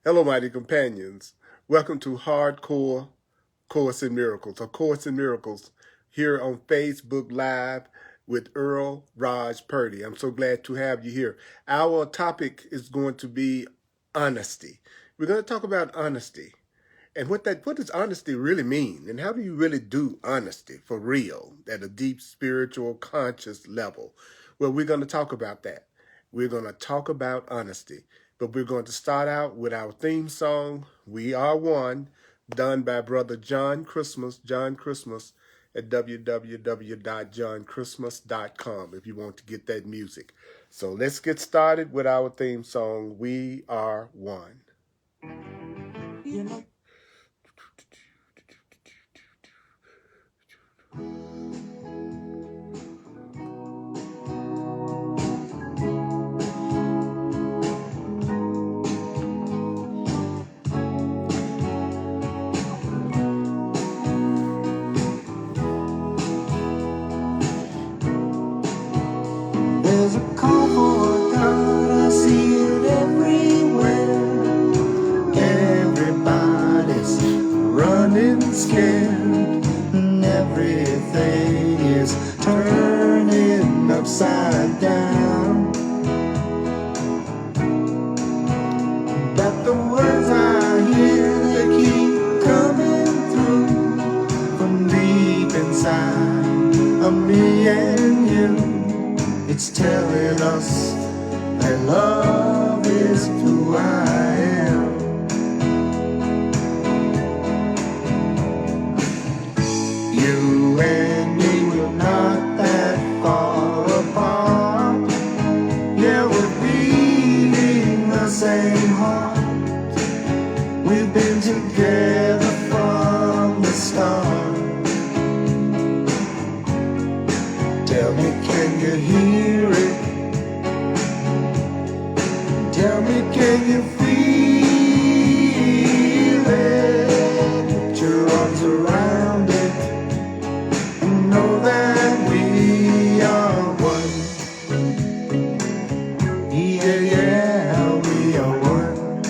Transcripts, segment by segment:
Hello, mighty companions. Welcome to Hardcore Course in Miracles, or Course in Miracles, here on Facebook Live with Earl Purdy. I'm so glad to have you here. Our topic is going to be honesty. We're going to talk about honesty and what does honesty really mean, and how do you really do honesty for real at a deep spiritual conscious level? Well, we're going to talk about that. We're going to talk about honesty. But we're going to start out with our theme song, We Are One, done by Brother John Christmas at www.johnchristmas.com if you want to get that music. So let's get started with our theme song, We Are One. You know. There's a call for God, I see it everywhere. Everybody's running scared, and everything is turning upside down. But the words I hear, they keep coming through from deep inside of me and you. It's telling us that love is who I am. You and me, we're not that far apart. Yeah, we're beating the same heart. We've been together from the start. Tell me, can you hear it? Tell me, can you feel it? Put your arms around it and know that we are one. Yeah, yeah, we are one.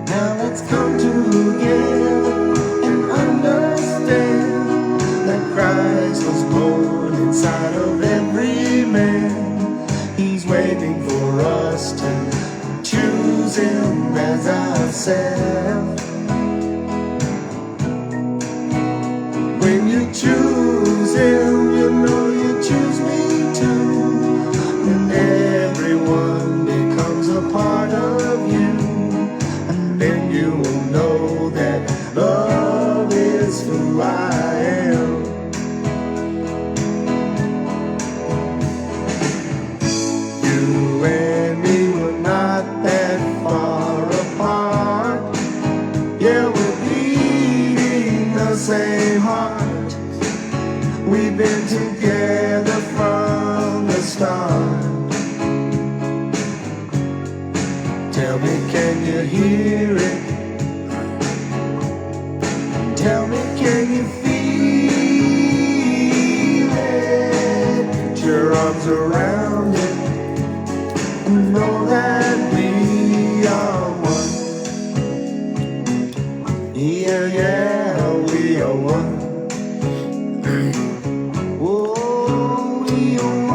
Now let's come together and understand that Christ was born inside of every man. He's waiting for us to choose him as ourselves. When you choose him, you know you choose me too. And everyone becomes a part of you. And then you will know that love is who I am. You and me were not that far apart. Yeah, we're beating the same heart. We've been together from the start. Tell me, can you hear it? Tell me, can you feel it? Put your arms around it and know that we are one. Yeah, yeah, we are one. Oh, we are one.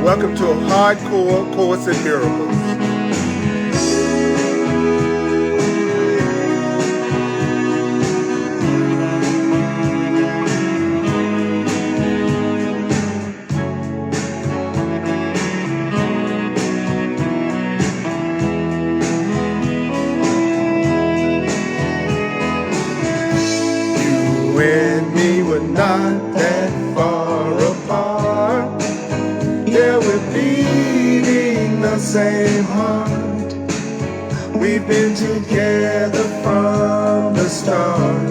Welcome to a Hardcore Course in Miracles. You and me were not that far apart. Yeah, we're beating the same heart. We've been together from the start.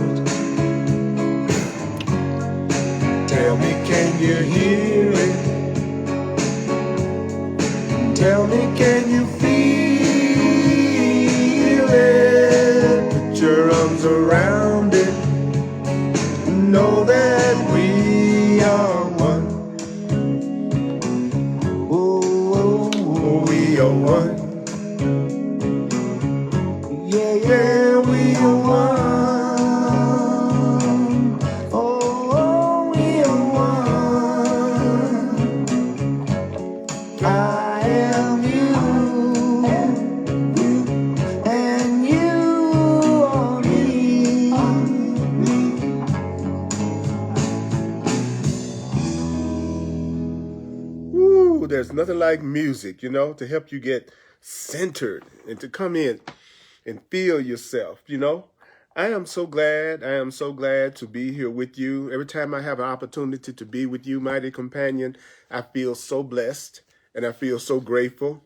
Tell me, can you hear it? Tell me, can you feel it? Put your arms around it. Know that we are one. Oh, we are one. Yeah, yeah, we are one. Oh, we are one. I am you, and you are me. Woo, there's nothing like music, you know, to help you get centered and to come in and feel yourself, you know. I am so glad to be here with you. Every time I have an opportunity to be with you, mighty companion, I feel so blessed and I feel so grateful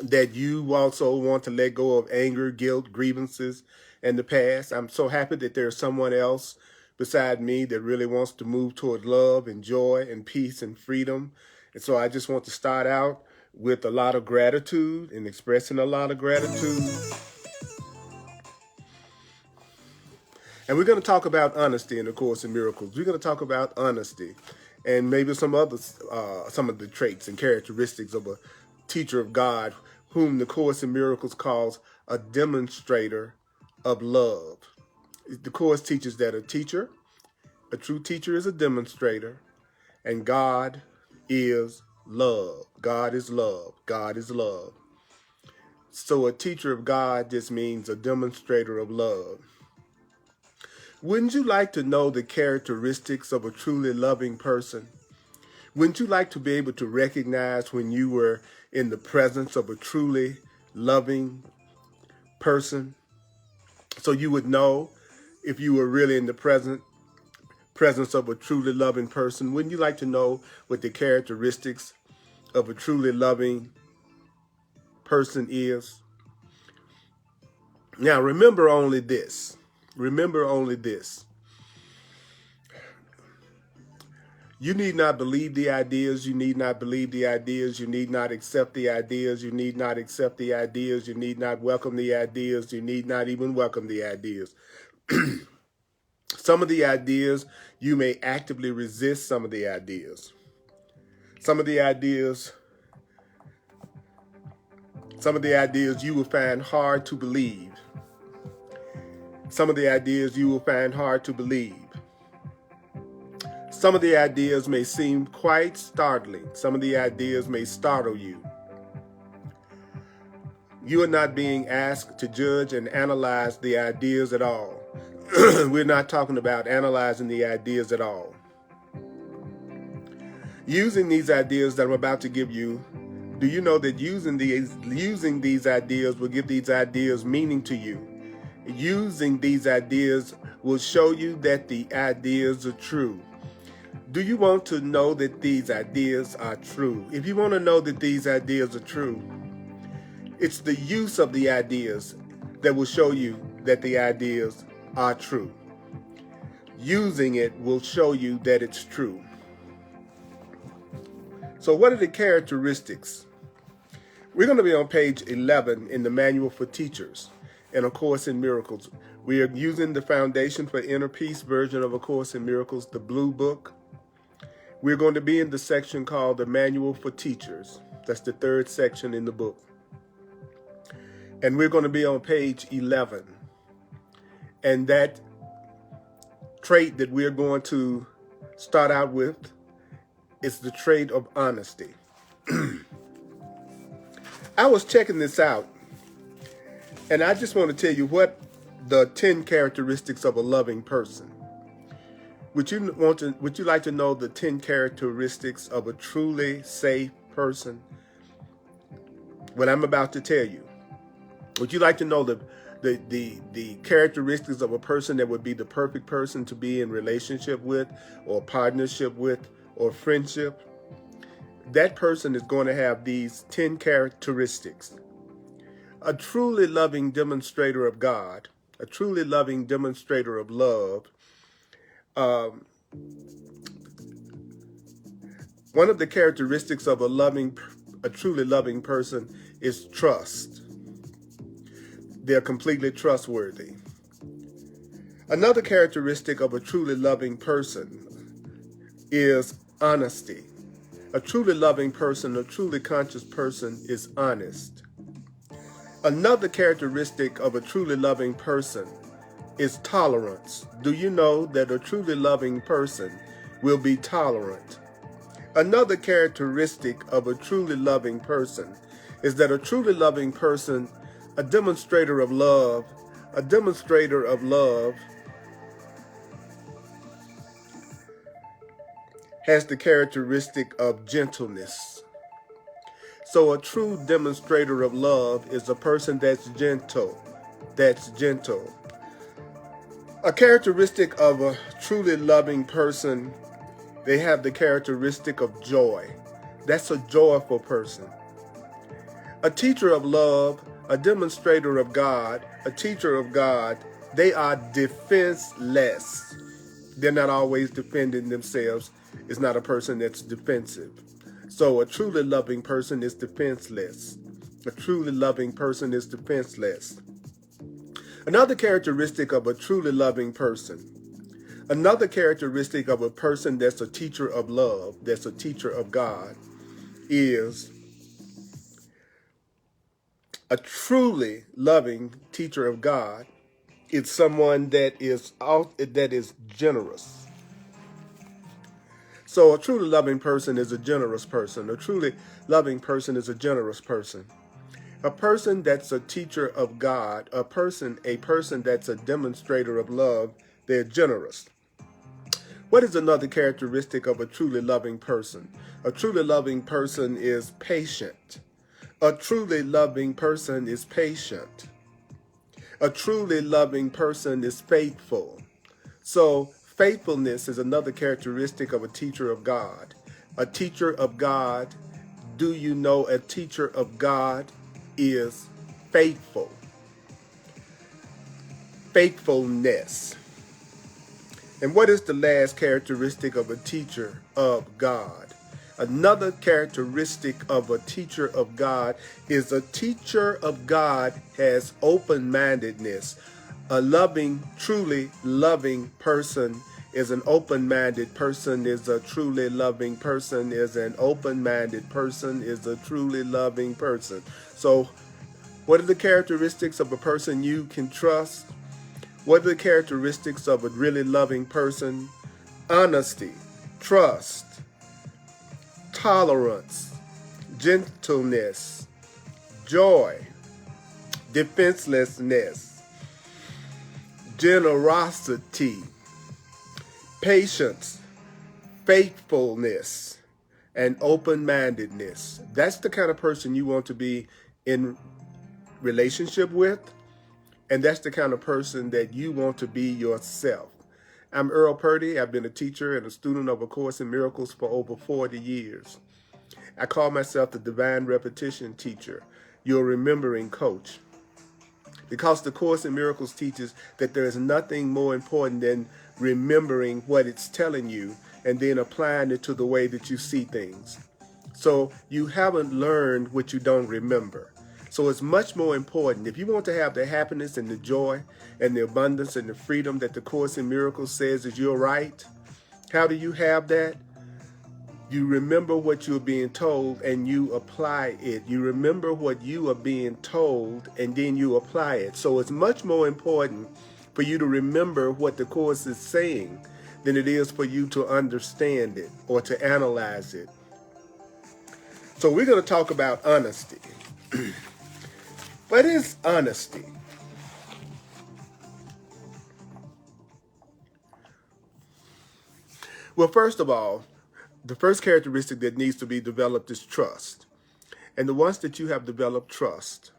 that you also want to let go of anger, guilt, grievances, and the past. I'm so happy that there's someone else beside me that really wants to move toward love and joy and peace and freedom. And so I just want to start out with a lot of gratitude and expressing a lot of gratitude. And we're going to talk about honesty in the Course in Miracles. We're going to talk about honesty and maybe some of the traits and characteristics of a teacher of God, whom the Course in Miracles calls a demonstrator of love. The Course teaches that a true teacher is a demonstrator, and God is love. God is love. God is love. So a teacher of God just means a demonstrator of love. Wouldn't you like to know the characteristics of a truly loving person? Wouldn't you like to be able to recognize when you were in the presence of a truly loving person? So you would know if you were really in the presence of a truly loving person. Wouldn't you like to know what the characteristics of a truly loving person is? Now, remember only this. Remember only this. You need not believe the ideas. You need not believe the ideas. You need not accept the ideas. You need not accept the ideas. You need not welcome the ideas. You need not even welcome the ideas. Some of the ideas, you may actively resist some of the ideas. Some of the ideas you will find hard to believe. Some of the ideas you will find hard to believe. Some of the ideas may seem quite startling. Some of the ideas may startle you. You are not being asked to judge and analyze the ideas at all. We're not talking about analyzing the ideas at all. Using these ideas that I'm about to give you, do you know that using these ideas will give these ideas meaning to you? Using these ideas will show you that the ideas are true. Do you want to know that these ideas are true? If you want to know that these ideas are true, it's the use of the ideas that will show you that the ideas are true. Using it will show you that it's true. So what are the characteristics? We're going to be on page 11 in the Manual for Teachers in A Course in Miracles. We are using the Foundation for Inner Peace version of A Course in Miracles, the Blue Book. We're going to be in the section called the Manual for Teachers. That's the third section in the book. And we're going to be on page 11. And that trait that we're going to start out with is the trait of honesty. I was checking this out, and I just want to tell you what the 10 characteristics of a loving person. Would you like to know the 10 characteristics of a truly safe person? What I'm about to tell you. Would you like to know the characteristics of a person that would be the perfect person to be in relationship with, or partnership with, or friendship? That person is going to have these 10 characteristics. A truly loving demonstrator of God, a truly loving demonstrator of love, One of the characteristics of a truly loving person is trust. They're completely trustworthy. Another characteristic of a truly loving person is honesty. A truly loving person, a truly conscious person is honest. Another characteristic of a truly loving person is tolerance. Do you know that a truly loving person will be tolerant? Another characteristic of a truly loving person is that a truly loving person, a demonstrator of love, has the characteristic of gentleness. So a true demonstrator of love is a person that's gentle. A characteristic of a truly loving person, they have the characteristic of joy. That's a joyful person. A teacher of love, a demonstrator of God, a teacher of God, they are defenseless. They're not always defending themselves. It's not a person that's defensive. So a truly loving person is defenseless. A truly loving person is defenseless. Another characteristic of a truly loving person, another characteristic of a person that's a teacher of love, that's a teacher of God, is a truly loving teacher of God. It's someone that is generous. So a truly loving person is a generous person. A truly loving person is a generous person. A person that's a teacher of God, a person that's a demonstrator of love, they're generous. What is another characteristic of a truly loving person? A truly loving person is patient. A truly loving person is patient. A truly loving person is faithful. So faithfulness is another characteristic of a teacher of God. A teacher of God, do you know a teacher of God is faithful? Faithfulness. And what is the last characteristic of a teacher of God? Another characteristic of a teacher of God is a teacher of God has open-mindedness. A loving, truly loving person is an open-minded person, is a truly loving person, is an open-minded person, is a truly loving person. So what are the characteristics of a person you can trust? What are the characteristics of a really loving person? Honesty, trust, tolerance, gentleness, joy, defenselessness, generosity, patience, faithfulness, and open-mindedness. That's the kind of person you want to be in relationship with, and that's the kind of person that you want to be yourself. I'm Earl Purdy. I've been a teacher and a student of A Course in Miracles for over 40 years. I call myself the Divine Repetition Teacher, your remembering coach. Because the Course in Miracles teaches that there is nothing more important than remembering what it's telling you and then applying it to the way that you see things. So you haven't learned what you don't remember. So it's much more important. If you want to have the happiness and the joy and the abundance and the freedom that the Course in Miracles says is your right, how do you have that? You remember what you're being told and you apply it. You remember what you are being told and then you apply it. So it's much more important for you to remember what the Course is saying than it is for you to understand it or to analyze it. So we're going to talk about honesty. What is honesty? Well, first of all, the first characteristic that needs to be developed is trust. And once that you have developed trust,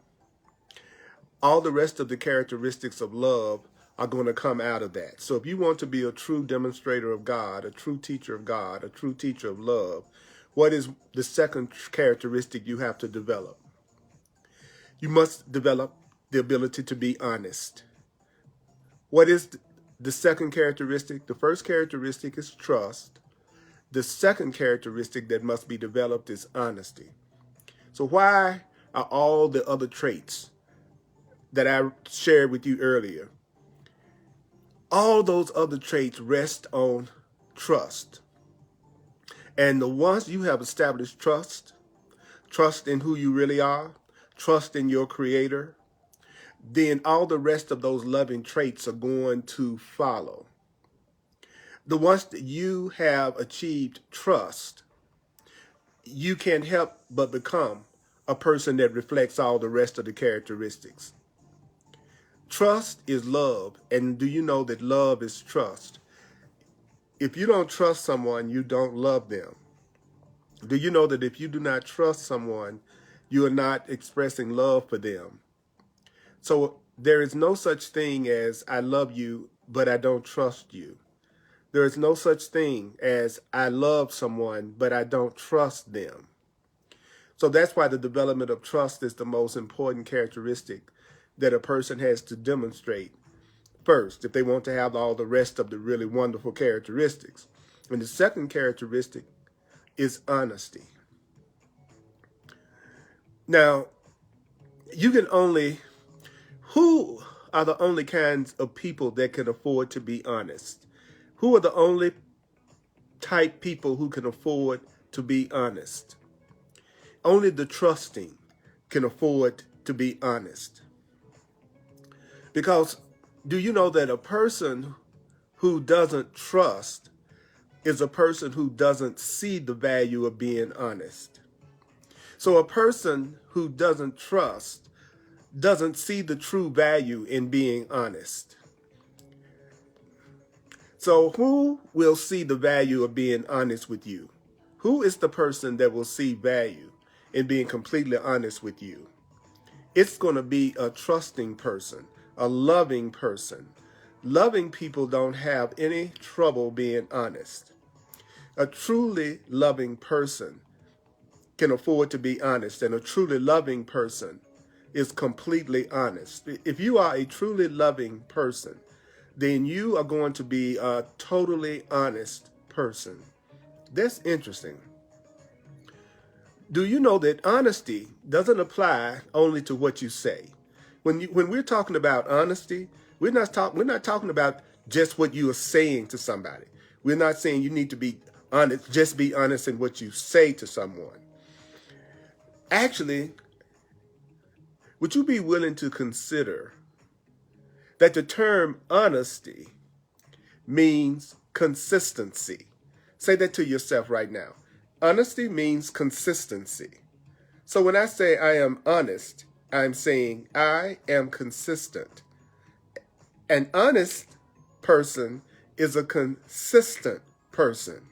all the rest of the characteristics of love are going to come out of that. So if you want to be a true demonstrator of God, a true teacher of God, a true teacher of love, what is the second characteristic you have to develop? You must develop the ability to be honest. What is the second characteristic? The first characteristic is trust. The second characteristic that must be developed is honesty. So why are all the other traits that I shared with you earlier, all those other traits rest on trust? And the once you have established trust in who you really are, trust in your creator, then all the rest of those loving traits are going to follow. The once that you have achieved trust, you can't help but become a person that reflects all the rest of the characteristics. Trust is love, and do you know that love is trust? If you don't trust someone, you don't love them. Do you know that if you do not trust someone, you are not expressing love for them? So there is no such thing as I love you, but I don't trust you. There is no such thing as I love someone, but I don't trust them. So that's why the development of trust is the most important characteristic that a person has to demonstrate first if they want to have all the rest of the really wonderful characteristics. And the second characteristic is honesty. Now, who are the only kinds of people that can afford to be honest? Who are the only type people who can afford to be honest? Only the trusting can afford to be honest. Because do you know that a person who doesn't trust is a person who doesn't see the value of being honest? So a person who doesn't trust doesn't see the true value in being honest. So who will see the value of being honest with you? Who is the person that will see value in being completely honest with you? It's going to be a trusting person, a loving person. Loving people don't have any trouble being honest. A truly loving person can afford to be honest, and a truly loving person is completely honest. If you are a truly loving person, then you are going to be a totally honest person. That's interesting. Do you know that honesty doesn't apply only to what you say? When we're talking about honesty, we're not talking about just what you are saying to somebody. We're not saying you need to be honest, just be honest in what you say to someone. Actually, would you be willing to consider that the term honesty means consistency? Say that to yourself right now. Honesty means consistency. So when I say I am honest, I'm saying I am consistent. An honest person is a consistent person.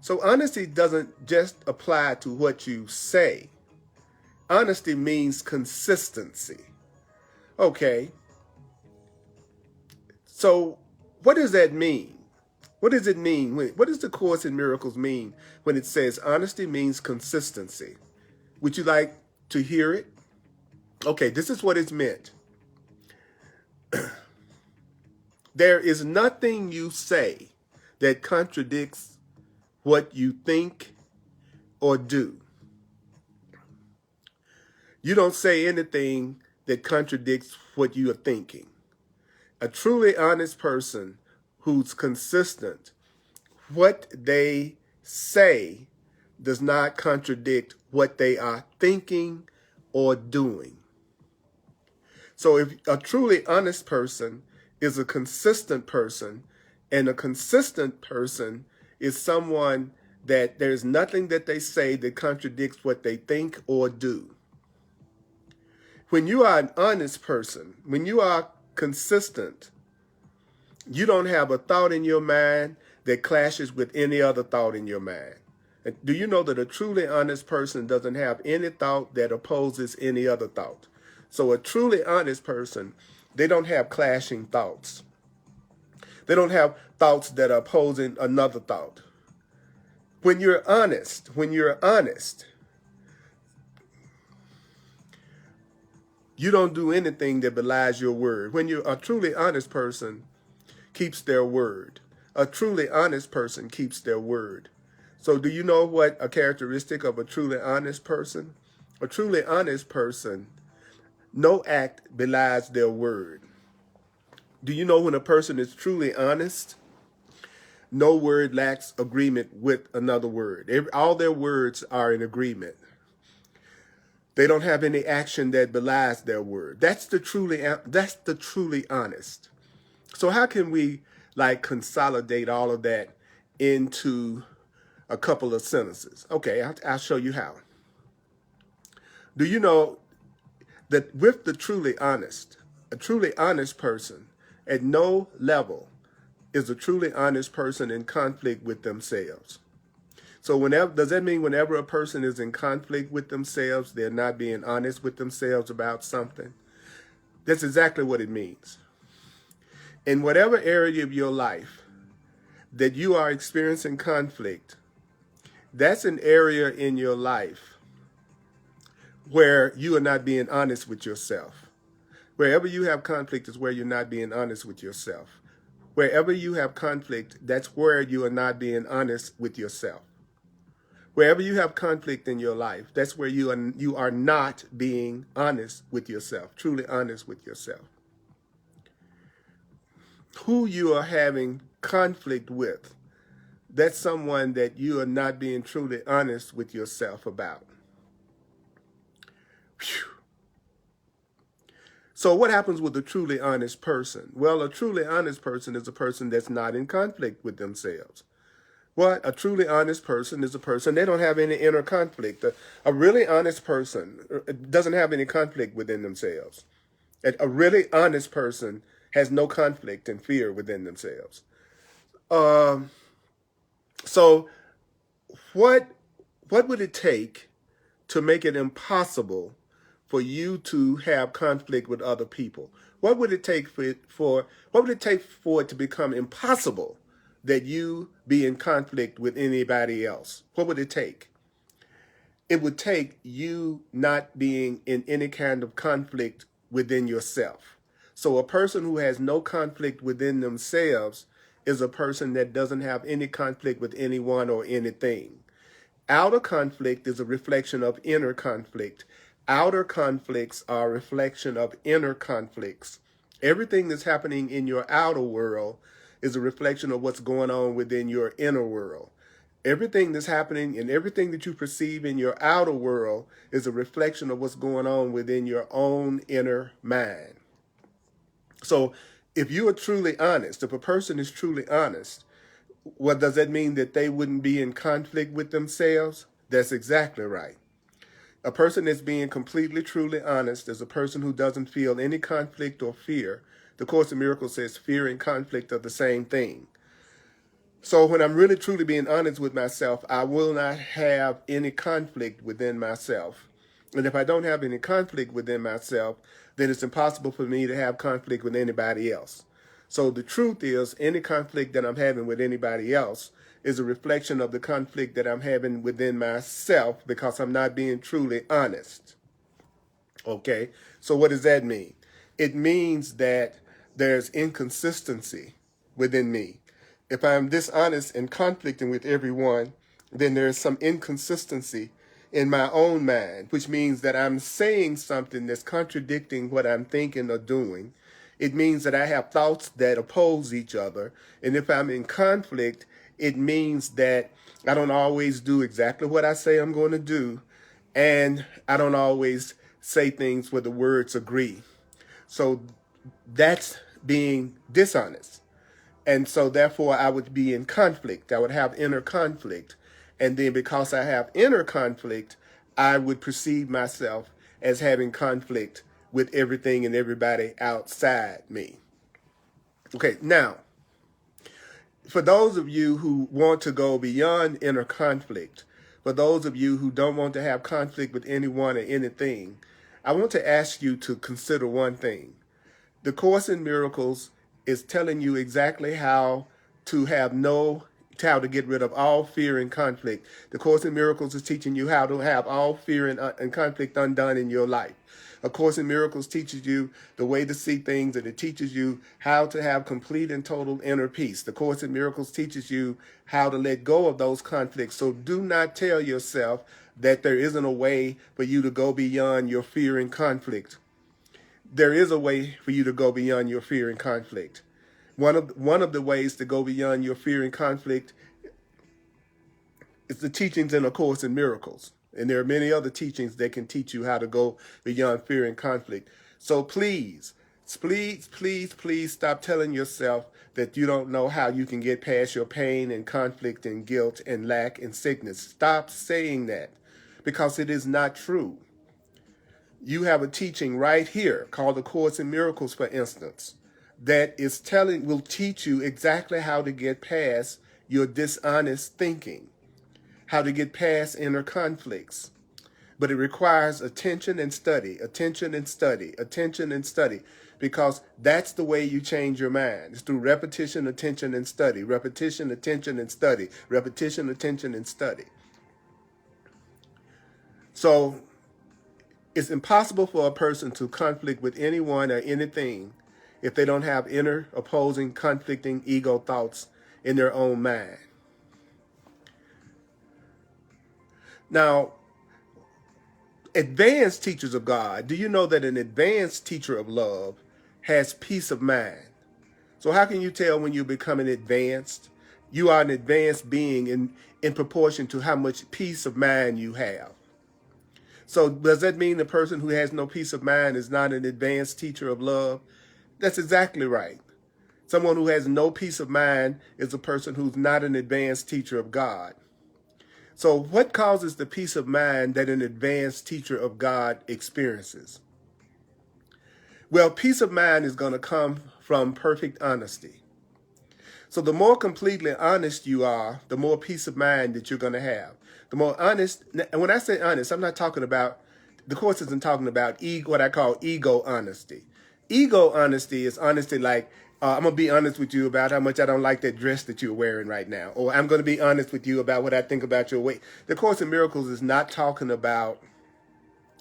So honesty doesn't just apply to what you say. Honesty means consistency. Okay. So what does that mean? What does it mean? What does the Course in Miracles mean when it says honesty means consistency? Would you like to hear it? Okay, this is what it's meant. There is nothing you say that contradicts what you think or do. You don't say anything that contradicts what you are thinking. A truly honest person who's consistent, what they say does not contradict what they are thinking or doing. So if a truly honest person is a consistent person, and a consistent person is someone that there's nothing that they say that contradicts what they think or do. When you are an honest person, when you are consistent, you don't have a thought in your mind that clashes with any other thought in your mind. And do you know that a truly honest person doesn't have any thought that opposes any other thought? So a truly honest person, they don't have clashing thoughts. They don't have thoughts that are opposing another thought. When you're honest, you don't do anything that belies your word. When you're a truly honest person, keeps their word. A truly honest person keeps their word. So do you know what a characteristic of a truly honest person? A truly honest person, no act belies their word. Do you know when a person is truly honest, no word lacks agreement with another word. All their words are in agreement. They don't have any action that belies their word. That's the truly honest. So how can we like consolidate all of that into a couple of sentences? Okay, I'll show you how. Do you know that with the truly honest, a truly honest person at no level is a truly honest person in conflict with themselves? So does that mean whenever a person is in conflict with themselves, they're not being honest with themselves about something? That's exactly what it means. In whatever area of your life that you are experiencing conflict, that's an area in your life where you are not being honest with yourself. Wherever you have conflict is where you're not being honest with yourself. Wherever you have conflict, that's where you are not being honest with yourself. Wherever you have conflict in your life, that's where you are not being honest with yourself, truly honest with yourself. Who you are having conflict with, that's someone that you are not being truly honest with yourself about. Whew. So what happens with a truly honest person? Well, a truly honest person is a person that's not in conflict with themselves. What? A truly honest person is a person, they don't have any inner conflict. A really honest person doesn't have any conflict within themselves. A really honest person has no conflict and fear within themselves. So what would it take to make it impossible for you to have conflict with other people? What would it take for it to become impossible that you be in conflict with anybody else? What would it take? It would take you not being in any kind of conflict within yourself. So a person who has no conflict within themselves is a person that doesn't have any conflict with anyone or anything. Outer conflict is a reflection of inner conflict. Outer conflicts are a reflection of inner conflicts. Everything that's happening in your outer world is a reflection of what's going on within your inner world. Everything that's happening and everything that you perceive in your outer world is a reflection of what's going on within your own inner mind. So if you are truly honest, if a person is truly honest, what does that mean? That they wouldn't be in conflict with themselves? That's exactly right. A person that's being completely, truly honest is a person who doesn't feel any conflict or fear. The Course in Miracles says fear and conflict are the same thing. So when I'm really, truly being honest with myself, I will not have any conflict within myself. And if I don't have any conflict within myself, then it's impossible for me to have conflict with anybody else. So the truth is, any conflict that I'm having with anybody else is a reflection of the conflict that I'm having within myself because I'm not being truly honest. Okay, so what does that mean? It means that there's inconsistency within me. If I'm dishonest and conflicting with everyone, then there's some inconsistency in my own mind, which means that I'm saying something that's contradicting what I'm thinking or doing. It means that I have thoughts that oppose each other. And if I'm in conflict, it means that I don't always do exactly what I say I'm going to do. And I don't always say things where the words agree. So that's being dishonest. And so therefore I would be in conflict. I would have inner conflict. And then because I have inner conflict, I would perceive myself as having conflict with everything and everybody outside me. Okay, now, for those of you who want to go beyond inner conflict, for those of you who don't want to have conflict with anyone or anything, I want to ask you to consider one thing. The Course in Miracles is telling you exactly how to have no how to get rid of all fear and conflict. The Course in Miracles is teaching you how to have all fear and conflict undone in your life. A Course in Miracles teaches you the way to see things, and it teaches you how to have complete and total inner peace. The Course in Miracles teaches you how to let go of those conflicts. So do not tell yourself that there isn't a way for you to go beyond your fear and conflict. There is a way for you to go beyond your fear and conflict. One of the ways to go beyond your fear and conflict is the teachings in A Course in Miracles. And there are many other teachings that can teach you how to go beyond fear and conflict. So please, please, please, please stop telling yourself that you don't know how you can get past your pain and conflict and guilt and lack and sickness. Stop saying that, because it is not true. You have a teaching right here called A Course in Miracles, for instance, that will teach you exactly how to get past your dishonest thinking, how to get past inner conflicts. But it requires attention and study, attention and study, attention and study, because that's the way you change your mind. It's through repetition, attention, and study. Repetition, attention, and study. Repetition, attention, and study. So it's impossible for a person to conflict with anyone or anything if they don't have inner, opposing, conflicting ego thoughts in their own mind. Now, advanced teachers of God, do you know that an advanced teacher of love has peace of mind? So how can you tell when you're becoming advanced? You are an advanced being in proportion to how much peace of mind you have. So does that mean the person who has no peace of mind is not an advanced teacher of love? That's exactly right. Someone who has no peace of mind is a person who's not an advanced teacher of God. So what causes the peace of mind that an advanced teacher of God experiences? Well, peace of mind is going to come from perfect honesty. So the more completely honest you are, the more peace of mind that you're going to have. The more honest, and when I say honest, I'm not talking about, the Course isn't talking about what I call ego honesty. Ego honesty is honesty like, I'm going to be honest with you about how much I don't like that dress that you're wearing right now. Or I'm going to be honest with you about what I think about your weight. The Course in Miracles is not talking about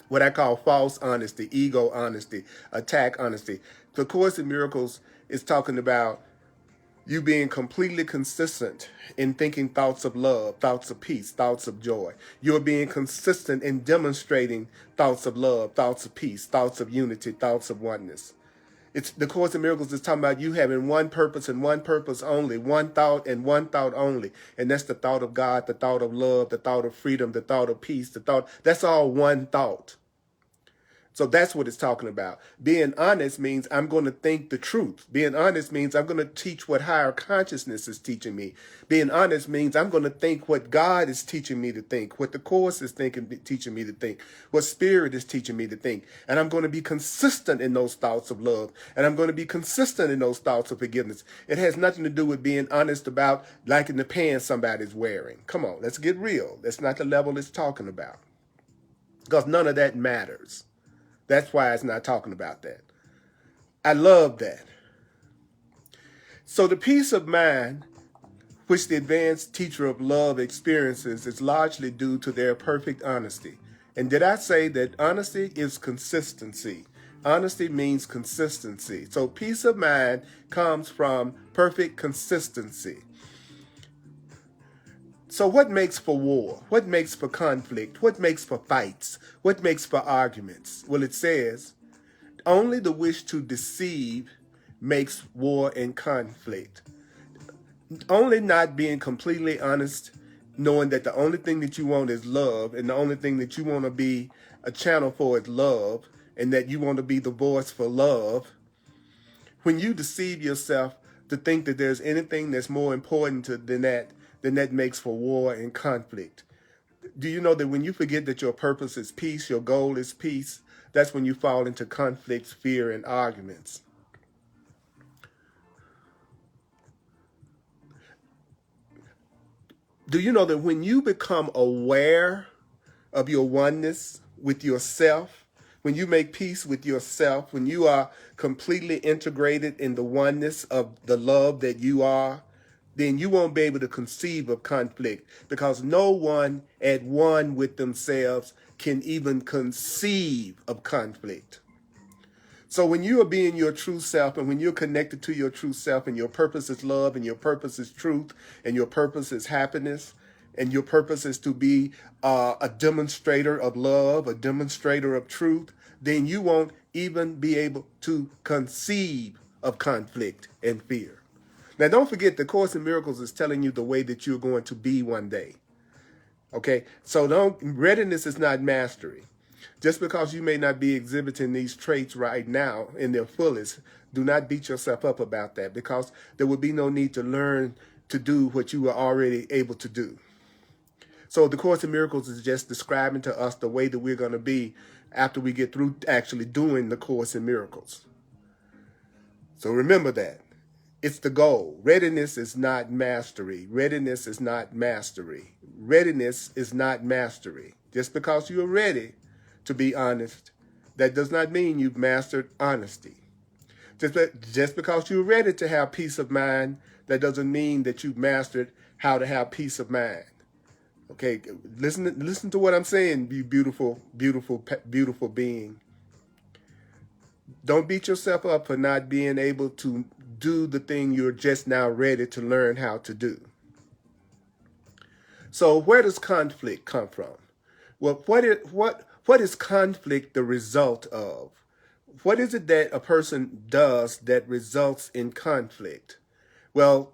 what I call false honesty, ego honesty, attack honesty. The Course in Miracles is talking about you being completely consistent in thinking thoughts of love, thoughts of peace, thoughts of joy. You're being consistent in demonstrating thoughts of love, thoughts of peace, thoughts of unity, thoughts of oneness. It's the Course in Miracles is talking about you having one purpose and one purpose only, one thought and one thought only. And that's the thought of God, the thought of love, the thought of freedom, the thought of peace, that's all one thought. So that's what it's talking about. Being honest means I'm going to think the truth. Being honest means I'm going to teach what higher consciousness is teaching me. Being honest means I'm going to think what God is teaching me to think, what the Course is teaching me to think, what Spirit is teaching me to think. And I'm going to be consistent in those thoughts of love. And I'm going to be consistent in those thoughts of forgiveness. It has nothing to do with being honest about liking the pants somebody's wearing. Come on, let's get real. That's not the level it's talking about. Because none of that matters. That's why it's not talking about that. I love that. So the peace of mind which the advanced teacher of love experiences is largely due to their perfect honesty. And did I say that honesty is consistency? Honesty means consistency. So peace of mind comes from perfect consistency. So what makes for war? What makes for conflict? What makes for fights? What makes for arguments? Well, it says, only the wish to deceive makes war and conflict. Only not being completely honest, knowing that the only thing that you want is love, and the only thing that you want to be a channel for is love, and that you want to be the voice for love. When you deceive yourself to think that there's anything that's more important than that, then that makes for war and conflict. Do you know that when you forget that your purpose is peace, your goal is peace, that's when you fall into conflicts, fear, and arguments. Do you know that when you become aware of your oneness with yourself, when you make peace with yourself, when you are completely integrated in the oneness of the love that you are, then you won't be able to conceive of conflict, because no one at one with themselves can even conceive of conflict. So when you are being your true self, and when you're connected to your true self, and your purpose is love, and your purpose is truth, and your purpose is happiness, and your purpose is to be a demonstrator of love, a demonstrator of truth, then you won't even be able to conceive of conflict and fear. Now, don't forget, the Course in Miracles is telling you the way that you're going to be one day. Okay? So readiness is not mastery. Just because you may not be exhibiting these traits right now in their fullest, do not beat yourself up about that, because there will be no need to learn to do what you are already able to do. So the Course in Miracles is just describing to us the way that we're going to be after we get through actually doing the Course in Miracles. So remember that. It's the goal. Readiness is not mastery. Readiness is not mastery. Readiness is not mastery. Just because you are ready to be honest, that does not mean you've mastered honesty. Just because you're ready to have peace of mind, that doesn't mean that you've mastered how to have peace of mind. Okay, listen to what I'm saying, you beautiful, beautiful, beautiful being. Don't beat yourself up for not being able to do the thing you're just now ready to learn how to do. So where does conflict come from? Well, what is conflict the result of? What is it that a person does that results in conflict? Well,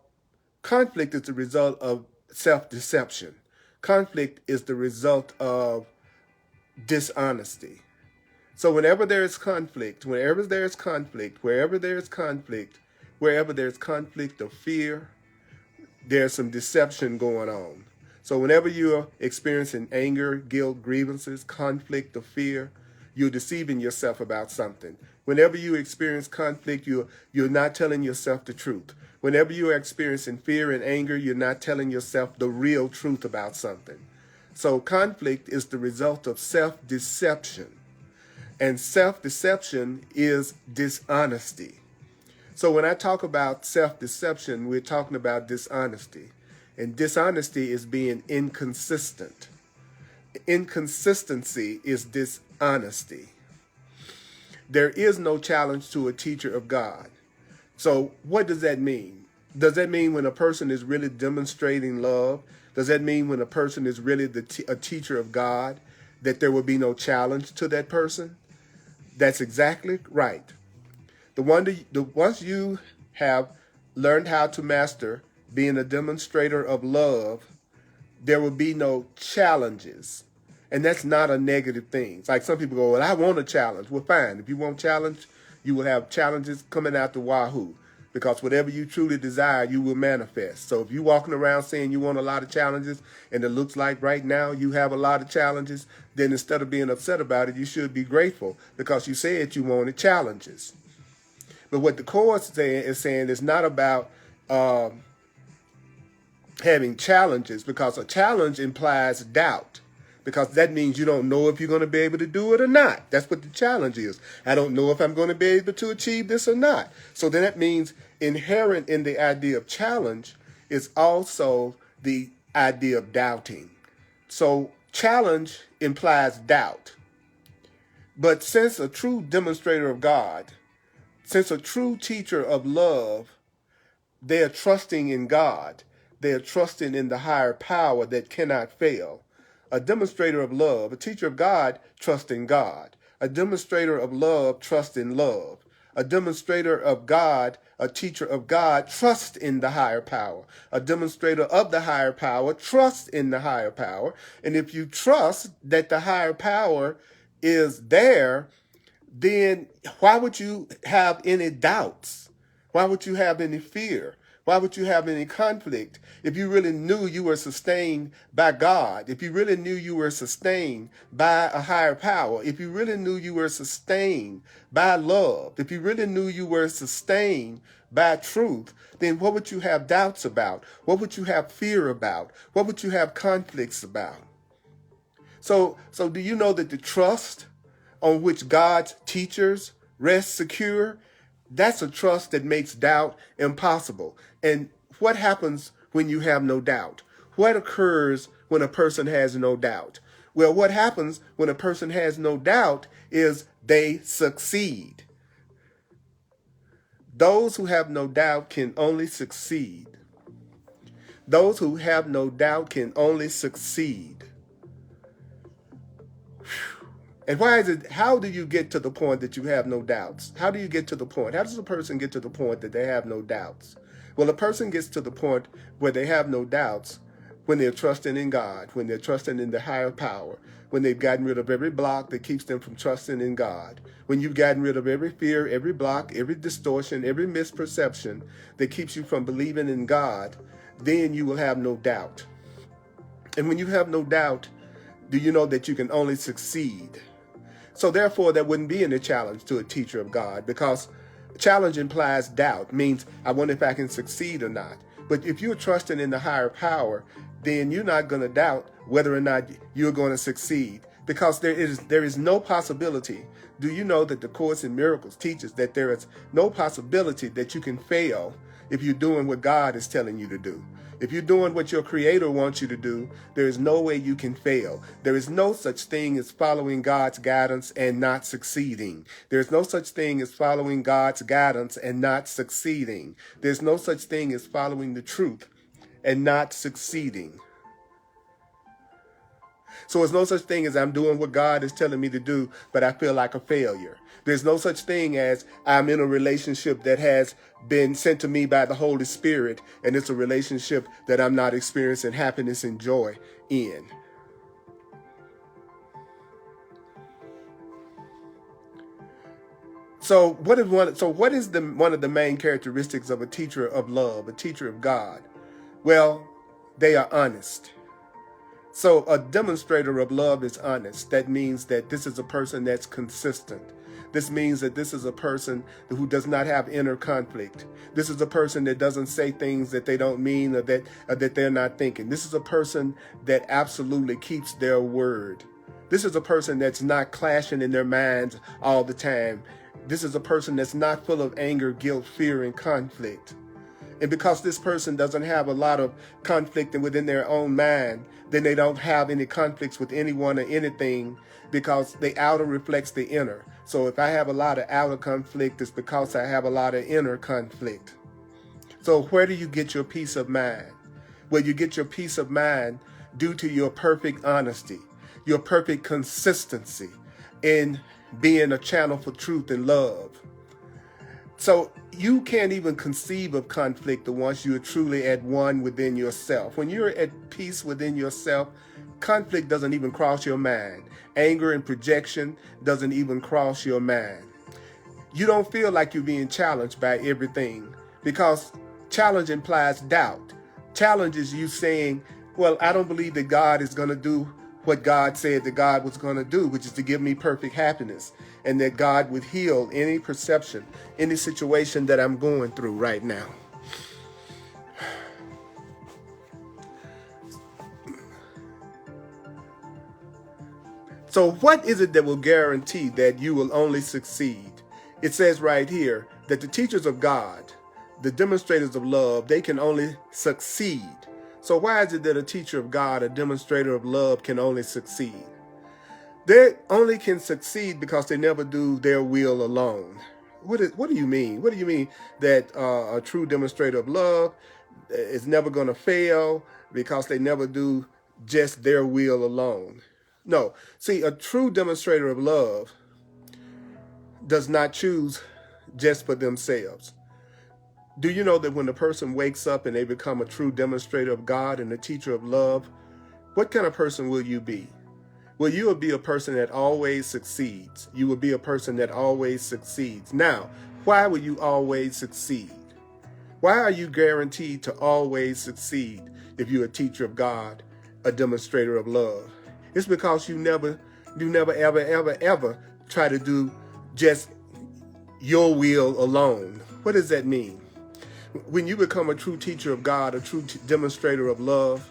conflict is the result of self-deception. Conflict is the result of dishonesty. So whenever there is conflict, wherever there is conflict of fear, there's some deception going on. So whenever you're experiencing anger, guilt, grievances, conflict of fear, you're deceiving yourself about something. Whenever you experience conflict, you're not telling yourself the truth. Whenever you are experiencing fear and anger, you're not telling yourself the real truth about something. So conflict is the result of self-deception. And self-deception is dishonesty. So when I talk about self-deception, we're talking about dishonesty. And dishonesty is being inconsistent. Inconsistency is dishonesty. There is no challenge to a teacher of God. So what does that mean? Does that mean when a person is really demonstrating love? Does that mean when a person is really a teacher of God, that there will be no challenge to that person? That's exactly right. Once you have learned how to master being a demonstrator of love, there will be no challenges. And that's not a negative thing. It's like some people go, well, I want a challenge. Well, fine. If you want challenge, you will have challenges coming out the wahoo. Because whatever you truly desire, you will manifest. So if you're walking around saying you want a lot of challenges, and it looks like right now you have a lot of challenges, then instead of being upset about it, you should be grateful, because you said you wanted challenges. But what the Course is saying is not about having challenges, because a challenge implies doubt. Because that means you don't know if you're going to be able to do it or not. That's what the challenge is. I don't know if I'm going to be able to achieve this or not. So then that means inherent in the idea of challenge is also the idea of doubting. So challenge implies doubt. But since a true demonstrator of God, since a true teacher of love, they are trusting in God. They are trusting in the higher power that cannot fail. A demonstrator of love, a teacher of God, trusts in God. A demonstrator of love trusts in love. A demonstrator of God, a teacher of God, trusts in the higher power. A demonstrator of the higher power trusts in the higher power. And if you trust that the higher power is there, then why would you have any doubts? Why would you have any fear? Why would you have any conflict? If you really knew you were sustained by God, if you really knew you were sustained by a higher power, if you really knew you were sustained by love, if you really knew you were sustained by truth, then what would you have doubts about? What would you have fear about? What would you have conflicts about? So do you know that the trust on which God's teachers rest secure, that's a trust that makes doubt impossible. And what happens when you have no doubt? What occurs when a person has no doubt? Well, what happens when a person has no doubt is they succeed. Those who have no doubt can only succeed. Those who have no doubt can only succeed. And why is it, how do you get to the point that you have no doubts? How do you get to the point? How does a person get to the point that they have no doubts? Well, a person gets to the point where they have no doubts when they're trusting in God, when they're trusting in the higher power, when they've gotten rid of every block that keeps them from trusting in God, when you've gotten rid of every fear, every block, every distortion, every misperception that keeps you from believing in God, then you will have no doubt. And when you have no doubt, do you know that you can only succeed? So therefore, there wouldn't be any challenge to a teacher of God, because challenge implies doubt, means I wonder if I can succeed or not. But if you're trusting in the higher power, then you're not going to doubt whether or not you're going to succeed, because there is no possibility. Do you know that the Course in Miracles teaches that there is no possibility that you can fail if you're doing what God is telling you to do? If you're doing what your Creator wants you to do, there is no way you can fail. There is no such thing as following God's guidance and not succeeding. There's no such thing as following God's guidance and not succeeding. There's no such thing as following the truth and not succeeding. So there's no such thing as I'm doing what God is telling me to do, but I feel like a failure. There's no such thing as I'm in a relationship that has been sent to me by the Holy Spirit, and it's a relationship that I'm not experiencing happiness and joy in. So what is one of the main characteristics of a teacher of love, a teacher of God? Well, they are honest. So a demonstrator of love is honest. That means that this is a person that's consistent. This means that this is a person who does not have inner conflict. This is a person that doesn't say things that they don't mean, or that they're not thinking. This is a person that absolutely keeps their word. This is a person that's not clashing in their minds all the time. This is a person that's not full of anger, guilt, fear, and conflict. And because this person doesn't have a lot of conflict within their own mind, then they don't have any conflicts with anyone or anything, because the outer reflects the inner. So if I have a lot of outer conflict, it's because I have a lot of inner conflict. So where do you get your peace of mind? Well, you get your peace of mind due to your perfect honesty, your perfect consistency in being a channel for truth and love. So you can't even conceive of conflict once you're truly at one within yourself. When you're at peace within yourself, conflict doesn't even cross your mind. Anger and projection doesn't even cross your mind. You don't feel like you're being challenged by everything, because challenge implies doubt. Challenge is you saying, well, I don't believe that God is going to do what God said that God was going to do, which is to give me perfect happiness, and that God would heal any perception, any situation that I'm going through right now. So what is it that will guarantee that you will only succeed? It says right here that the teachers of God, the demonstrators of love, they can only succeed. So why is it that a teacher of God, a demonstrator of love, can only succeed? They only can succeed because they never do their will alone. What do you mean? What do you mean that a true demonstrator of love is never going to fail because they never do just their will alone? No. See, a true demonstrator of love does not choose just for themselves. Do you know that when a person wakes up and they become a true demonstrator of God and a teacher of love, what kind of person will you be? Well, you will be a person that always succeeds. You will be a person that always succeeds. Now, why will you always succeed? Why are you guaranteed to always succeed if you're a teacher of God, a demonstrator of love? It's because you never, ever try to do just your will alone. What does that mean? When you become a true teacher of God, a true demonstrator of love,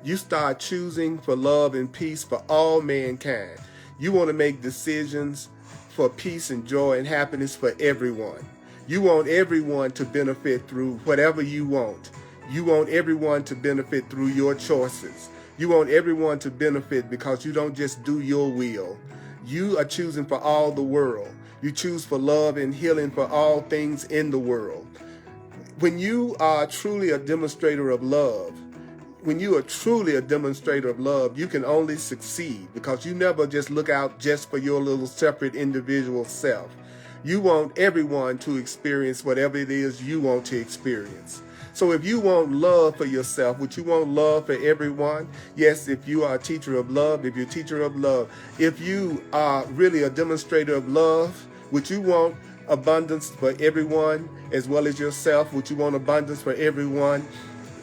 you start choosing for love and peace for all mankind. You want to make decisions for peace and joy and happiness for everyone. You want everyone to benefit through whatever you want. You want everyone to benefit through your choices. You want everyone to benefit because you don't just do your will. You are choosing for all the world. You choose for love and healing for all things in the world. When you are truly a demonstrator of love, you can only succeed because you never just look out just for your little separate individual self. You want everyone to experience whatever it is you want to experience. So if you want love for yourself, would you want love for everyone? Yes, if you are a teacher of love, if you're a teacher of love, if you are really a demonstrator of love, would you want abundance for everyone as well as yourself? Would you want abundance for everyone?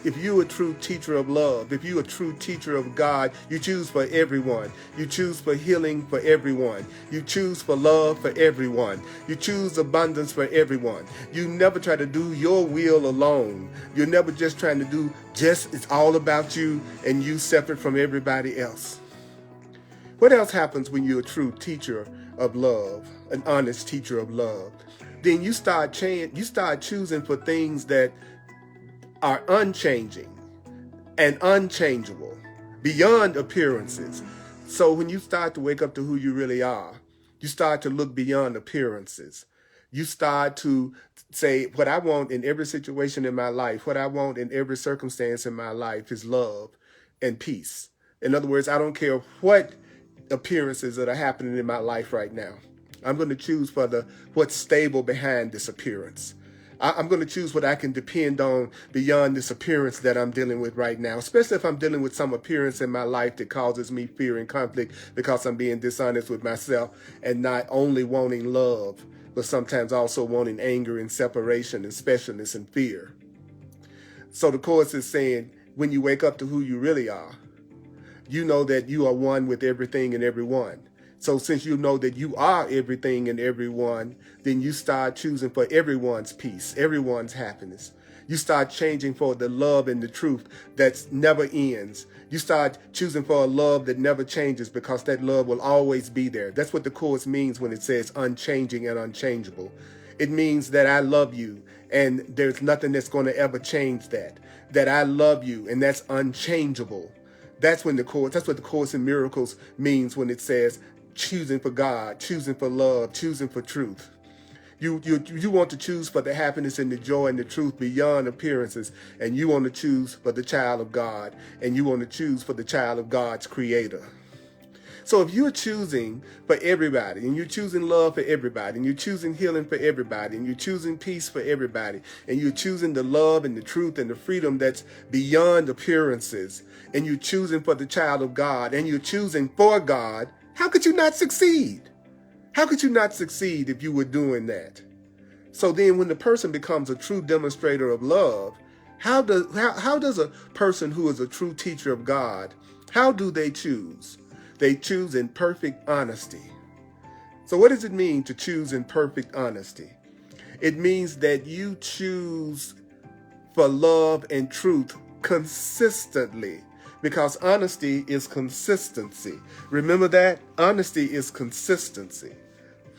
If you're a true teacher of love, if you're a true teacher of God, you choose for everyone. You choose for healing for everyone. You choose for love for everyone. You choose abundance for everyone. You never try to do your will alone. You're never just trying to do it's all about you and you separate from everybody else. What else happens when you're a true teacher of love, an honest teacher of love? Then you start choosing for things that are unchanging and unchangeable, beyond appearances. So when you start to wake up to who you really are, you start to look beyond appearances. You start to say, what I want in every situation in my life, what I want in every circumstance in my life is love and peace. In other words, I don't care what appearances that are happening in my life right now. I'm going to choose for what's stable behind this appearance. I'm going to choose what I can depend on beyond this appearance that I'm dealing with right now, especially if I'm dealing with some appearance in my life that causes me fear and conflict because I'm being dishonest with myself and not only wanting love, but sometimes also wanting anger and separation and specialness and fear. So the Course is saying, when you wake up to who you really are, you know that you are one with everything and everyone. So since you know that you are everything and everyone, then you start choosing for everyone's peace, everyone's happiness. You start changing for the love and the truth that never ends. You start choosing for a love that never changes because that love will always be there. That's what the Course means when it says unchanging and unchangeable. It means that I love you and there's nothing that's going to ever change that. That I love you and that's unchangeable. That's what the Course in Miracles means when it says choosing for God, choosing for love, choosing for truth. You want to choose for the happiness and the joy and the truth beyond appearances, and you want to choose for the child of God, and you want to choose for the child of God's creator. So if you're choosing for everybody, and you're choosing love for everybody, and you're choosing healing for everybody, and you're choosing peace for everybody, and you're choosing the love and the truth and the freedom that's beyond appearances, and you're choosing for the child of God, and you're choosing for God, how could you not succeed? How could you not succeed if you were doing that? So then when the person becomes a true demonstrator of love, how does a person who is a true teacher of God, how do they choose? They choose in perfect honesty. So what does it mean to choose in perfect honesty? It means that you choose for love and truth consistently. Because honesty is consistency. Remember that? Honesty is consistency.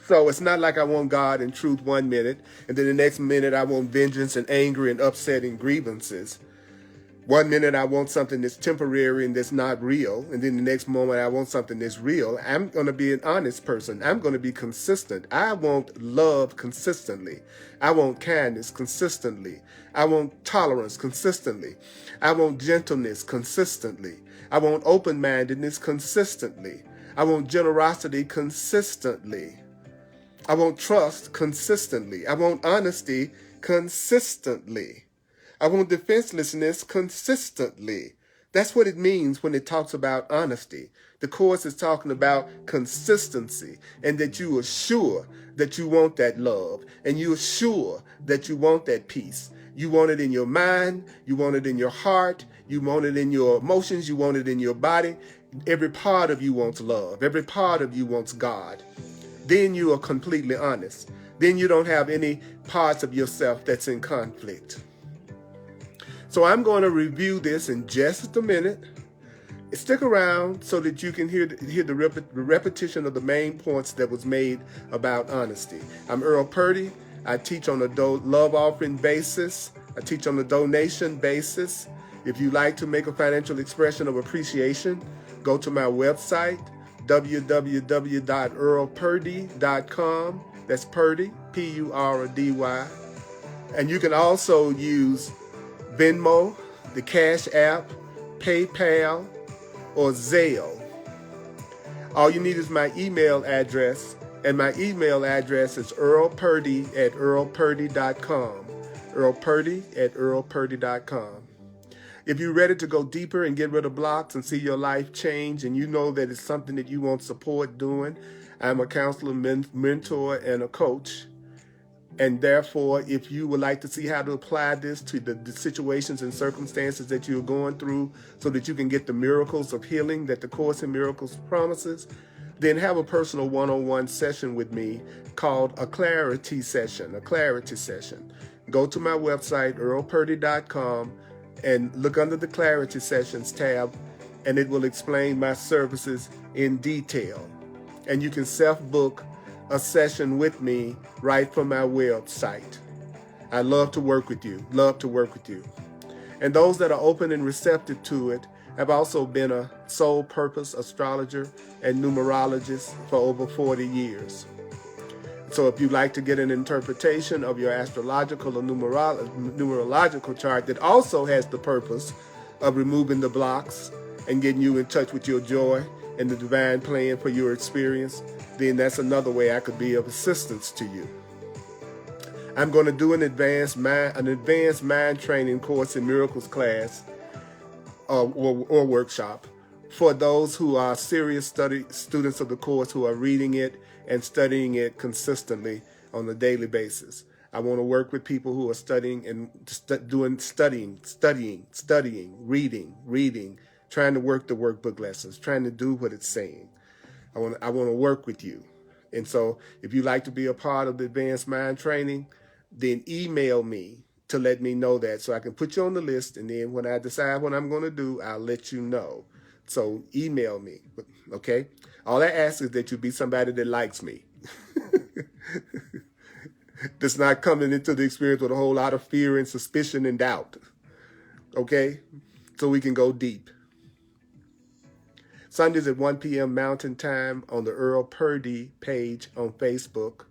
So it's not like I want God and truth 1 minute, and then the next minute I want vengeance and anger and upset and grievances. 1 minute I want something that's temporary and that's not real, and then the next moment I want something that's real. I'm going to be an honest person. I'm going to be consistent. I want love consistently. I want kindness consistently. I want tolerance consistently. I want gentleness consistently. I want open-mindedness consistently. I want generosity consistently. I want trust consistently. I want honesty consistently. I want defenselessness consistently. That's what it means when it talks about honesty. The Course is talking about consistency, and that you are sure that you want that love, and you are sure that you want that peace. You want it in your mind, you want it in your heart, you want it in your emotions, you want it in your body. Every part of you wants love. Every part of you wants God. Then you are completely honest. Then you don't have any parts of yourself that's in conflict. So I'm going to review this in just a minute. Stick around so that you can hear the repetition of the main points that was made about honesty. I'm Earl Purdy. I teach on a love offering basis I teach on a donation basis. If you like to make a financial expression of appreciation, go to my website, www.earlpurdy.com. That's Purdy, P-U-R-D-Y. And you can also use Venmo, the Cash App, PayPal, or Zelle. All you need is my email address, and my email address is earlpurdy@earlpurdy.com. earlpurdy@earlpurdy.com. If you're ready to go deeper and get rid of blocks and see your life change, and you know that it's something that you want support doing, I'm a counselor, mentor, and a coach. And therefore, if you would like to see how to apply this to the situations and circumstances that you're going through so that you can get the miracles of healing that the Course in Miracles promises, then have a personal one-on-one session with me called a clarity session, Go to my website, earlpurdy.com, and look under the Clarity Sessions tab, and it will explain my services in detail. And you can self-book a session with me right from my website. I love to work with you, And those that are open and receptive to it have also been a soul purpose astrologer and numerologist for over 40 years. So if you'd like to get an interpretation of your astrological or numerological chart that also has the purpose of removing the blocks and getting you in touch with your joy and the divine plan for your experience, then that's another way I could be of assistance to you. I'm going to do an advanced mind training Course in Miracles class or workshop for those who are serious students of the Course who are reading it and studying it consistently on a daily basis. I want to work with people who are studying and studying, reading, trying to work the workbook lessons, trying to do what it's saying. I want to work with you. And so if you'd like to be a part of the advanced mind training, then email me to let me know that so I can put you on the list. And then when I decide what I'm going to do, I'll let you know. So email me, okay? All I ask is that you be somebody that likes me. That's not coming into the experience with a whole lot of fear and suspicion and doubt, okay? So we can go deep. Sundays at 1 p.m. Mountain Time on the Earl Purdy page on Facebook.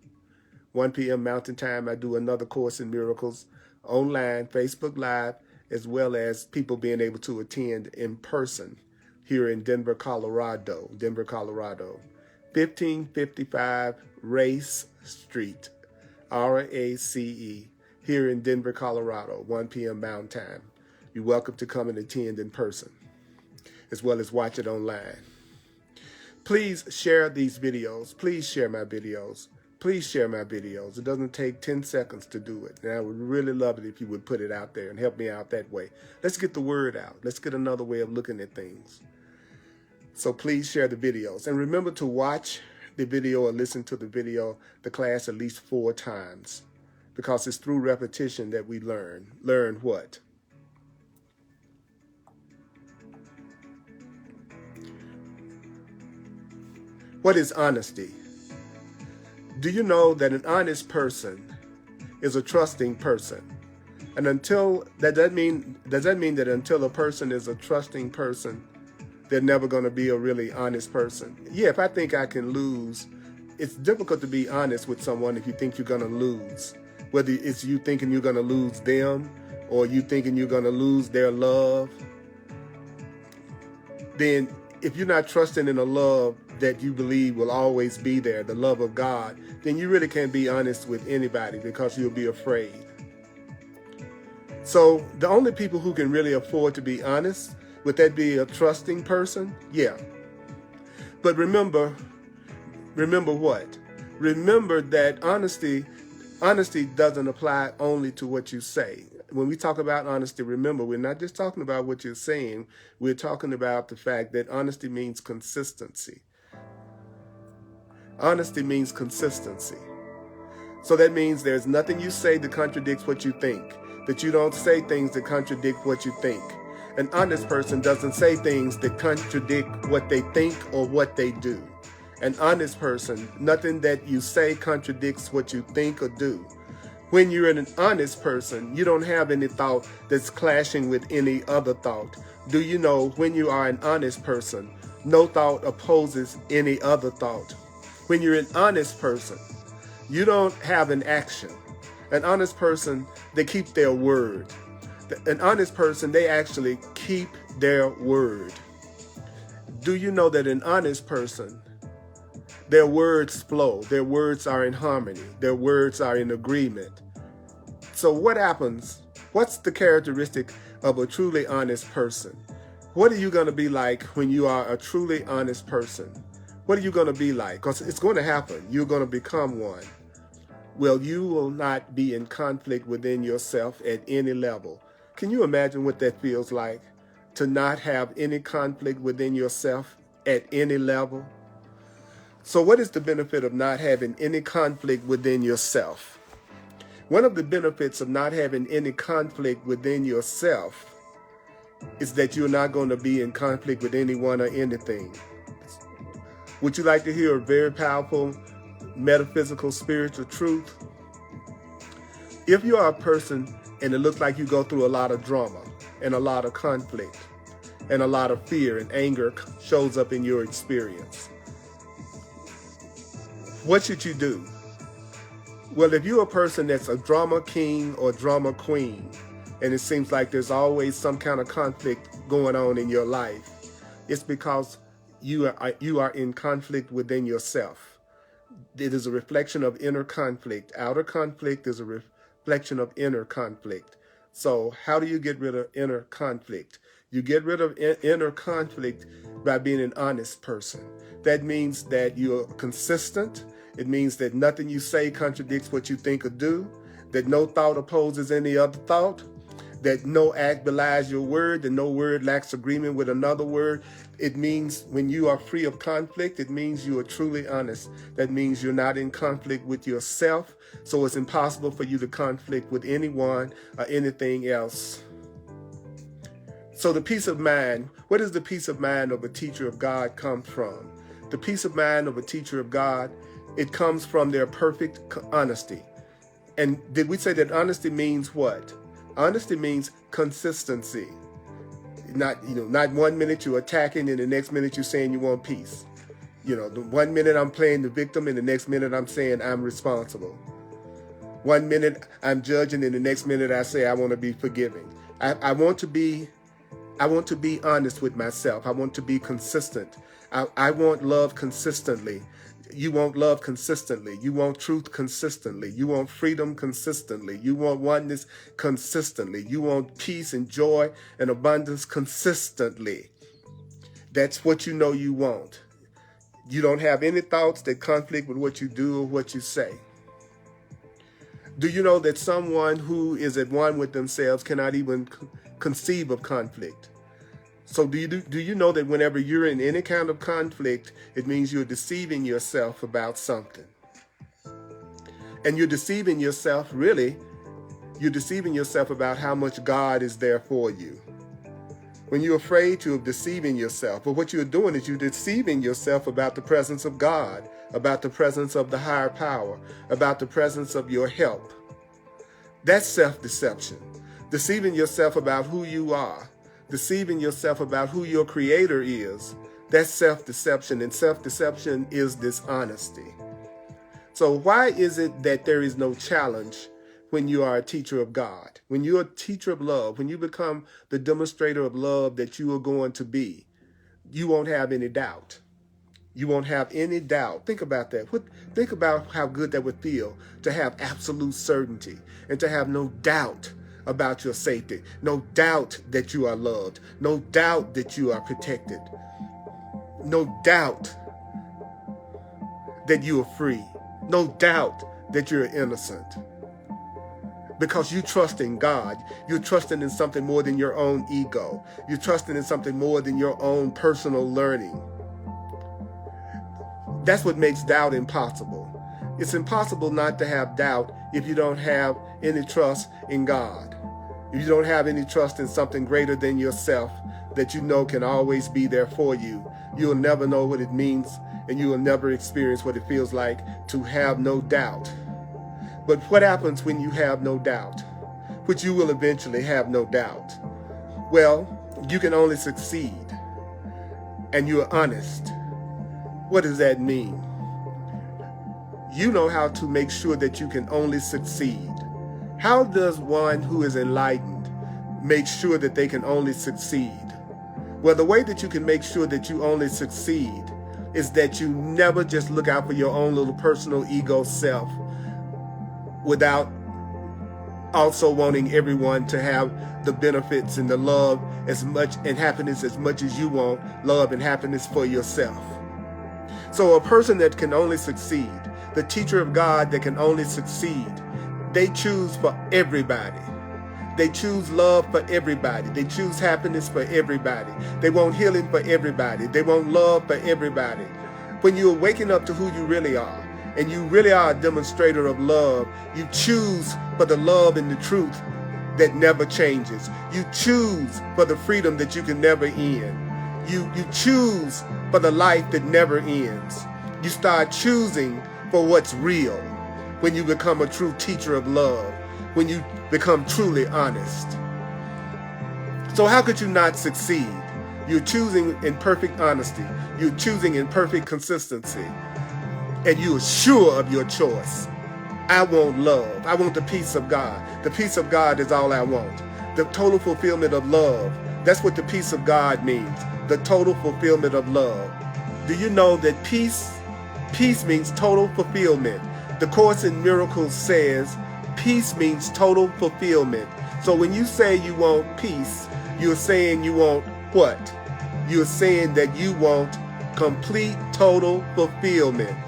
1 p.m. Mountain Time, I do another Course in Miracles online, Facebook Live, as well as people being able to attend in person here in Denver, Colorado. 1555 Race Street, RACE, here in Denver, Colorado, 1 p.m. Mountain Time. You're welcome to come and attend in person, as well as watch it online. Please share these videos. Please share my videos. It doesn't take 10 seconds to do it. And I would really love it if you would put it out there and help me out that way. Let's get the word out. Let's get another way of looking at things. So please share the videos. And remember to watch the video or listen to the class at least 4 times. Because it's through repetition that we learn. Learn what? What is honesty? Do you know that an honest person is a trusting person? And does that mean that until a person is a trusting person, they're never going to be a really honest person? Yeah, if I think I can lose, it's difficult to be honest with someone if you think you're going to lose. Whether it's you thinking you're going to lose them or you thinking you're going to lose their love. Then if you're not trusting in a love that you believe will always be there, the love of God, then you really can't be honest with anybody because you'll be afraid. So the only people who can really afford to be honest, would that be a trusting person? Yeah. But remember what? Remember that honesty doesn't apply only to what you say. When we talk about honesty, remember, we're not just talking about what you're saying. We're talking about the fact that honesty means consistency. Honesty means consistency. So that means there's nothing you say that contradicts what you think, that you don't say things that contradict what you think. An honest person doesn't say things that contradict what they think or what they do. An honest person, nothing that you say contradicts what you think or do. When you're an honest person, you don't have any thought that's clashing with any other thought. Do you know when you are an honest person, no thought opposes any other thought? When you're an honest person, you don't have an action. An honest person, they keep their word. An honest person, they actually keep their word. Do you know that an honest person, their words flow, their words are in harmony, their words are in agreement? So what happens? What's the characteristic of a truly honest person? What are you going to be like when you are a truly honest person? What are you going to be like? Because it's going to happen. You're going to become one. Well, you will not be in conflict within yourself at any level. Can you imagine what that feels like? To not have any conflict within yourself at any level? So what is the benefit of not having any conflict within yourself? One of the benefits of not having any conflict within yourself is that you're not going to be in conflict with anyone or anything. Would you like to hear a very powerful metaphysical spiritual truth? If you are a person and it looks like you go through a lot of drama and a lot of conflict and a lot of fear and anger shows up in your experience, what should you do? Well, if you're a person that's a drama king or drama queen, and it seems like there's always some kind of conflict going on in your life, it's because you are in conflict within yourself. It is a reflection of inner conflict. Outer conflict is a reflection of inner conflict. So how do you get rid of inner conflict? You get rid of inner conflict by being an honest person. That means that you're consistent. It means that nothing you say contradicts what you think or do, that no thought opposes any other thought, that no act belies your word, that no word lacks agreement with another word. It means when you are free of conflict, it means you are truly honest. That means you're not in conflict with yourself, so it's impossible for you to conflict with anyone or anything else. So the peace of mind, where does the peace of mind of a teacher of God come from? The peace of mind of a teacher of God, it comes from their perfect honesty. And did we say that honesty means what? Honesty means consistency. Not 1 minute you're attacking and the next minute you're saying you want peace. The 1 minute I'm playing the victim and the next minute I'm saying I'm responsible. 1 minute I'm judging and the next minute I say I want to be forgiving. I want to be honest with myself. I want to be consistent. I want love consistently. You want love consistently. You want truth consistently. You want freedom consistently. You want oneness consistently. You want peace and joy and abundance consistently. That's what you know you want. You don't have any thoughts that conflict with what you do or what you say. Do you know that someone who is at one with themselves cannot even conceive of conflict? So do you know that whenever you're in any kind of conflict, it means you're deceiving yourself about something? And you're deceiving yourself, really, you're deceiving yourself about how much God is there for you. When you're afraid, you're deceiving yourself. But what you're doing is you're deceiving yourself about the presence of God, about the presence of the higher power, about the presence of your help. That's self-deception. Deceiving yourself about who you are. Deceiving yourself about who your creator is. That's self-deception, and self-deception is dishonesty. So why is it that there is no challenge when you are a teacher of God? When you're a teacher of love, when you become the demonstrator of love that you are going to be, you won't have any doubt. You won't have any doubt. Think about that. Think about how good that would feel to have absolute certainty and to have no doubt about your safety. No doubt that you are loved. No doubt that you are protected. No doubt that you are free. No doubt that you're innocent. Because you trust in God. You're trusting in something more than your own ego. You're trusting in something more than your own personal learning. That's what makes doubt impossible. It's impossible not to have doubt if you don't have any trust in God. If you don't have any trust in something greater than yourself that you know can always be there for you, you'll never know what it means and you will never experience what it feels like to have no doubt. But what happens when you have no doubt? Which you will eventually have no doubt. Well, you can only succeed, and you're honest. What does that mean? You know how to make sure that you can only succeed. How does one who is enlightened make sure that they can only succeed? Well, the way that you can make sure that you only succeed is that you never just look out for your own little personal ego self without also wanting everyone to have the benefits and the love as much and happiness as much as you want love and happiness for yourself. So a person that can only succeed, the teacher of God that can only succeed, they choose for everybody. They choose love for everybody. They choose happiness for everybody. They want healing for everybody. They want love for everybody. When you're waking up to who you really are, and you really are a demonstrator of love, you choose for the love and the truth that never changes. You choose for the freedom that you can never end. You choose for the life that never ends. You start choosing for what's real when you become a true teacher of love, when you become truly honest. So how could you not succeed? You're choosing in perfect honesty. You're choosing in perfect consistency. And you are sure of your choice. I want love. I want the peace of God. The peace of God is all I want. The total fulfillment of love. That's what the peace of God means. The total fulfillment of love. Do you know that peace means total fulfillment? The Course in Miracles says peace means total fulfillment. So when you say you want peace, you're saying you want what? You're saying that you want complete total fulfillment.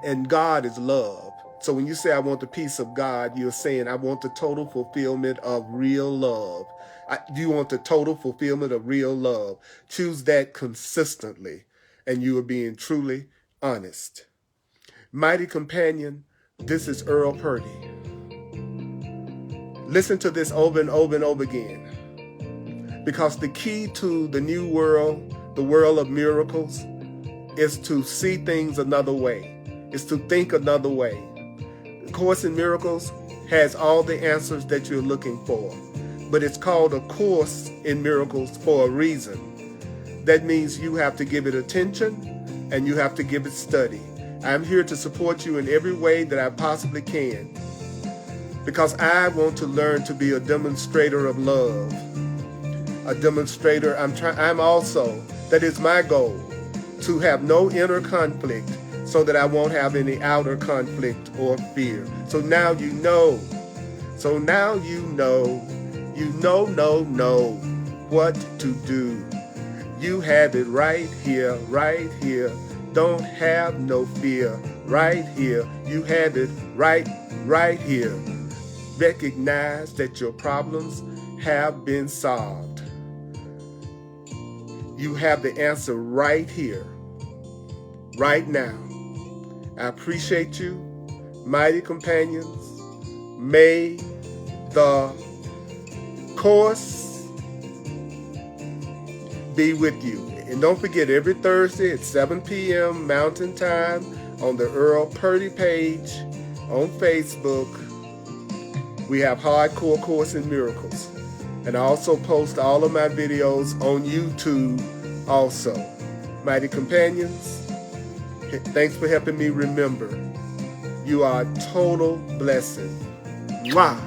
And God is love. So when you say I want the peace of God, you're saying I want the total fulfillment of real love. You want the total fulfillment of real love. Choose that consistently, and you are being truly honest. Mighty companion, this is Earl Purdy. Listen to this over and over and over again. Because the key to the new world, the world of miracles, is to see things another way. Is to think another way. The Course in Miracles has all the answers that you're looking for. But it's called a Course in Miracles for a reason. That means you have to give it attention and you have to give it study. I'm here to support you in every way that I possibly can. Because I want to learn to be a demonstrator of love. A demonstrator, I'm also, that is my goal, to have no inner conflict, so that I won't have any outer conflict or fear. So now you know. So now you know what to do. You have it right here, right here. Don't have no fear, right here. You have it right here. Recognize that your problems have been solved. You have the answer right here, right now. I appreciate you, mighty companions. May the Course be with you. And don't forget, every Thursday at 7 p.m. Mountain Time on the Earl Purdy page on Facebook, we have Hardcore Course in Miracles. And I also post all of my videos on YouTube also. Mighty companions, thanks for helping me remember. You are a total blessing. Mwah!